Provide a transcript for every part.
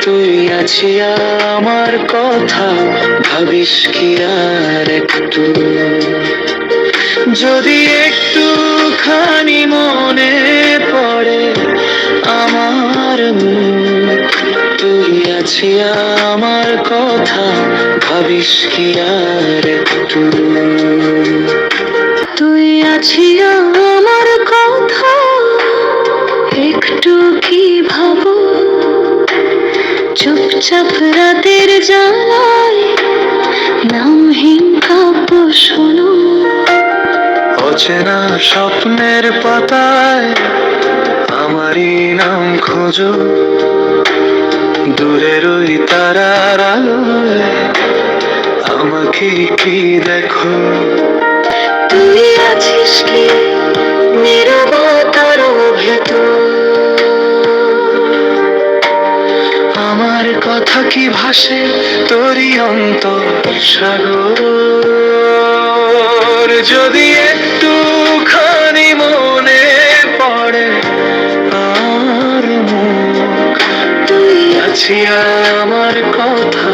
তুই আছি আমার কথা ভাবিস কি আর একটু, যদি একটুখানি মনে পড়ে আমার মুখ, তুই আছি আমার কথা ভাবিস কি আর একটু, তুই আছি আমার কথা একটু কি ভাবো, চুপচাপ রাতের জ্বালায় নামহীন কাব্য শোনো, অচেনা স্বপ্নের পাতায় আমারই নাম খোঁজো, দূরের ওই তারার আলোয় আমাকে কি দেখো, তুই আছিস কি নীরবতার ভেতর, আমার কথা কি ভাসে তোরই অন্তর সাগর, যদি একটুখানি মনে পড়ে আর মুখ, তুই আছি আমার কথা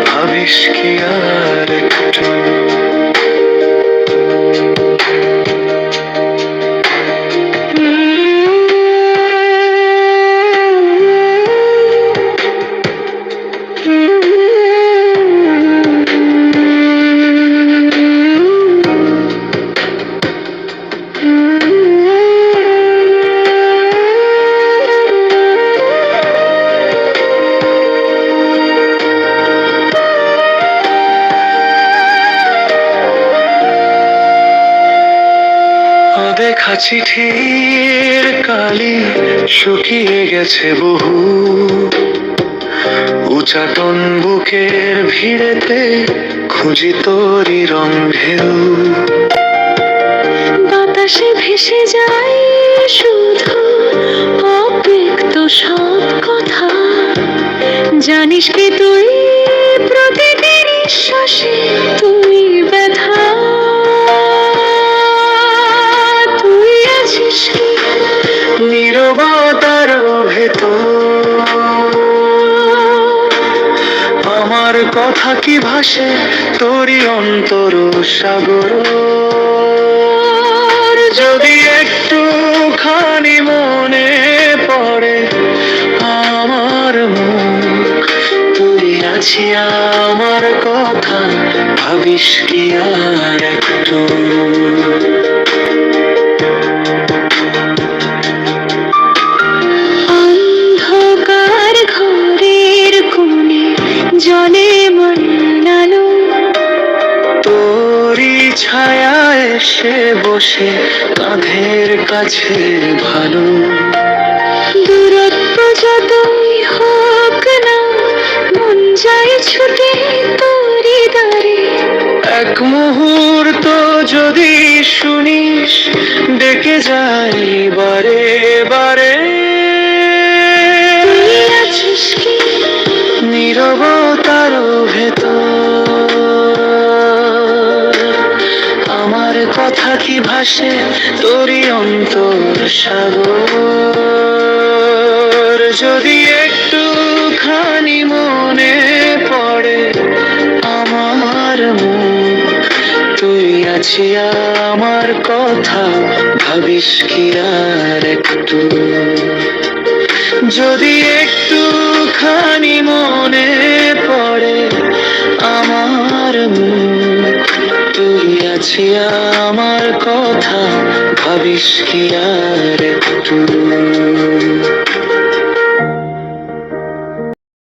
ভাবিস কি আর একটু, দেখা চিঠির কালি শুকিয়ে গেছে বহু, উচাটন বুকের ভিড়েতে খুঁজি তোরই রং ঢেউ, বাতাসে ভেসে যায় শুধু অব্যক্ত সব কথা, জানিস কি তুই প্রতিটি নিঃশ্বাসে তুই ব্যথা, নীরবতার ভেতর আমার কথা কি ভাসে তোরই অন্তর সাগর, যদি একটুখানি মনে পড়ে আমার মুখ, তুই আছি আমার কথা ভাবিস কি আর একটু, জলে মনালো তোরই ছায়া এসে বসে কাঁধের কাছে ভালো, দূরত্ব যতই হোক না মন যায় ছুটে তোরই দ্বারে, এক মুহূর্ত যদি শুনিস ডেকে যাই বারে বারে, তুই আছিস কি নীরবতার ভেতর, আমার কথা কি ভাসে তোরই অন্তর সাগর, যদি একটুখানি মনে পড়ে আমার মুখ, তুই আছি আমার কথা ভাবিস কি আর একটু, যদি একটুখানি মনে পড়ে আমার মুখ, তুই আছি আমার কথা ভাবিস কি আর একটু।